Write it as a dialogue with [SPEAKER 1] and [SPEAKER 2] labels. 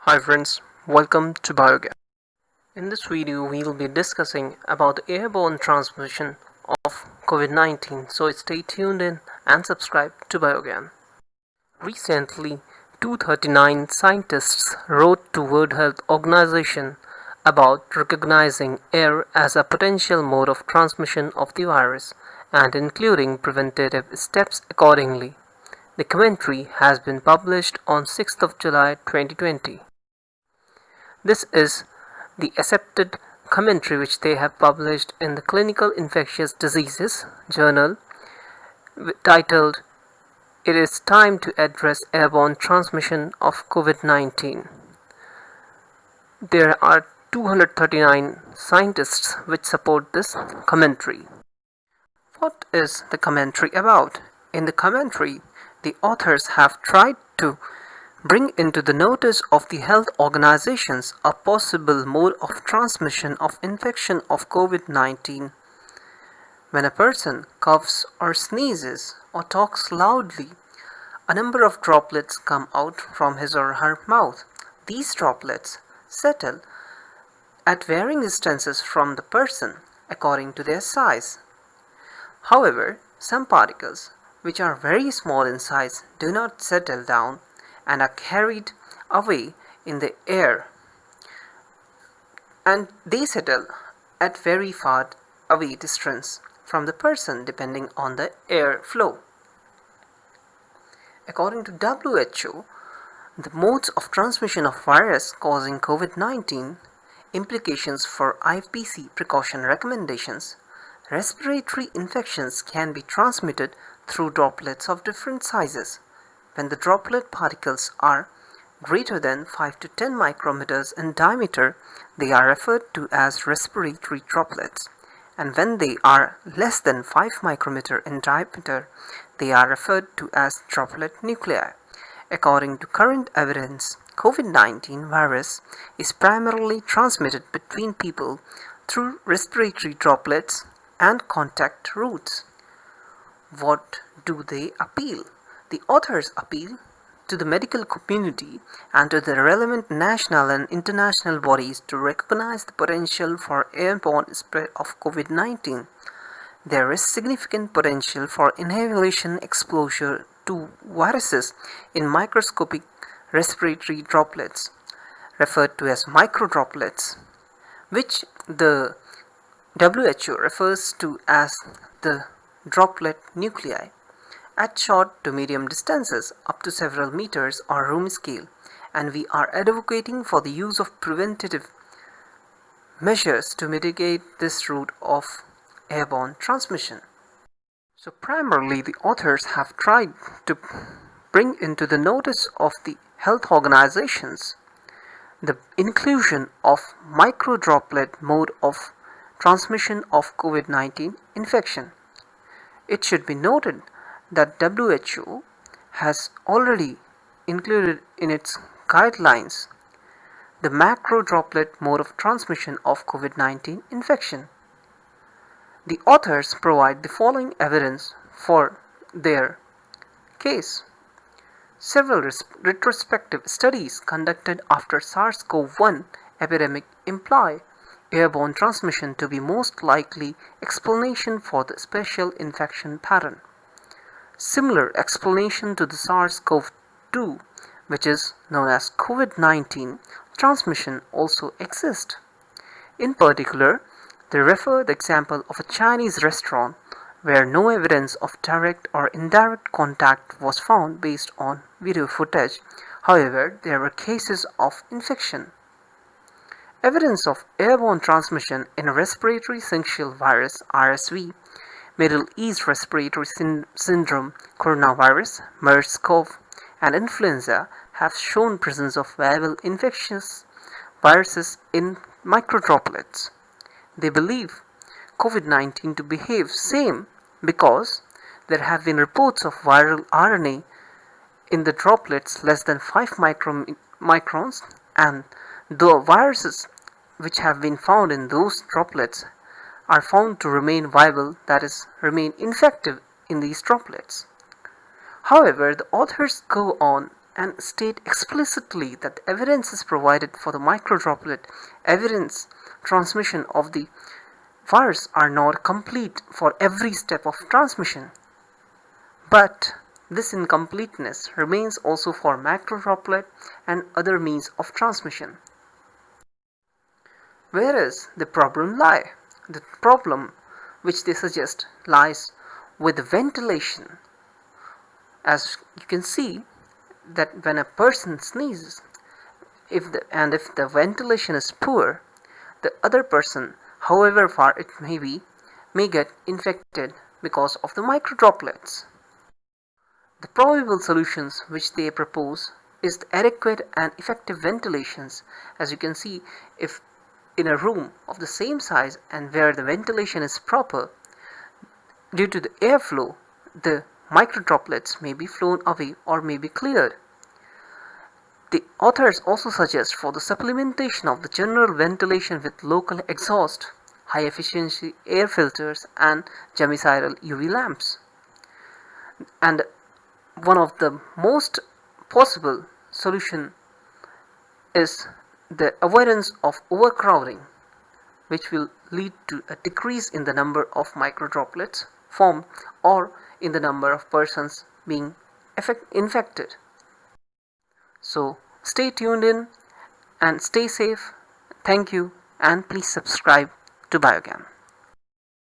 [SPEAKER 1] Hi friends, welcome to Biogas. In this video, we will be discussing about the airborne transmission of COVID-19. So stay tuned in and subscribe to Biogas. Recently, 239 scientists wrote to World Health Organization about recognizing air as a potential mode of transmission of the virus and including preventative steps accordingly. The commentary has been published on 6th of July 2020. This is the accepted commentary which they have published in the Clinical Infectious Diseases journal titled "It is Time to Address Airborne Transmission of COVID-19." There are 239 scientists which support this commentary. What is the commentary about? In the commentary, the authors have tried to bring into the notice of the health organizations a possible mode of transmission of infection of COVID-19. When a person coughs or sneezes or talks loudly, a number of droplets come out from his or her mouth. These droplets settle at varying distances from the person according to their size. However, some particles, which are very small in size, do not settle down and are carried away in the air, and they settle at very far away distance from the person depending on the air flow. According to WHO, the modes of transmission of virus causing COVID-19, implications for IPC precaution recommendations, respiratory infections can be transmitted through droplets of different sizes. When the droplet particles are greater than 5 to 10 micrometers in diameter, they are referred to as respiratory droplets, and when they are less than 5 micrometer in diameter, they are referred to as droplet nuclei. According to current evidence, COVID-19 virus is primarily transmitted between people through respiratory droplets and contact routes. What do they appeal? The authors appeal to the medical community and to the relevant national and international bodies to recognize the potential for airborne spread of COVID-19. There is significant potential for inhalation exposure to viruses in microscopic respiratory droplets, referred to as microdroplets, which the WHO refers to as the droplet nuclei, at short to medium distances up to several meters or room scale, and we are advocating for the use of preventative measures to mitigate this route of airborne transmission. So primarily the authors have tried to bring into the notice of the health organizations the inclusion of microdroplet mode of transmission of COVID-19 infection. It should be noted that WHO has already included in its guidelines the macro droplet mode of transmission of COVID-19 infection. The authors provide the following evidence for their case. Several retrospective studies conducted after SARS-CoV-1 epidemic imply airborne transmission to be most likely explanation for the special infection pattern. Similar explanation to the SARS-CoV-2, which is known as COVID-19 transmission, also exist. In particular, they refer the example of a Chinese restaurant where no evidence of direct or indirect contact was found based on video footage. However, there were cases of infection. Evidence of airborne transmission in a respiratory syncytial virus (RSV), Middle East Respiratory Syndrome coronavirus, MERS-CoV, and influenza have shown presence of viable infectious viruses in microdroplets. They believe COVID-19 to behave same because there have been reports of viral RNA in the droplets less than 5 microns, and the viruses which have been found in those droplets are found to remain viable, that is, remain infective in these droplets. However, the authors go on and state explicitly that the evidence is provided for the microdroplet evidence transmission of the virus are not complete for every step of transmission. But this incompleteness remains also for macrodroplet and other means of transmission. Whereas the problem lie? The problem which they suggest lies with ventilation. As you can see that when a person sneezes, if the ventilation is poor, the other person, however far it may be, may get infected because of the microdroplets. The probable solutions which they propose is the adequate and effective ventilations. As you can see, if in a room of the same size and where the ventilation is proper, due to the airflow, the microdroplets may be flown away or may be cleared. The authors also suggest for the supplementation of the general ventilation with local exhaust, high efficiency air filters and germicidal UV lamps. And one of the most possible solution is the avoidance of overcrowding, which will lead to a decrease in the number of microdroplets formed or in the number of persons being infected. So stay tuned in and stay safe. Thank you, and please subscribe to Biogan.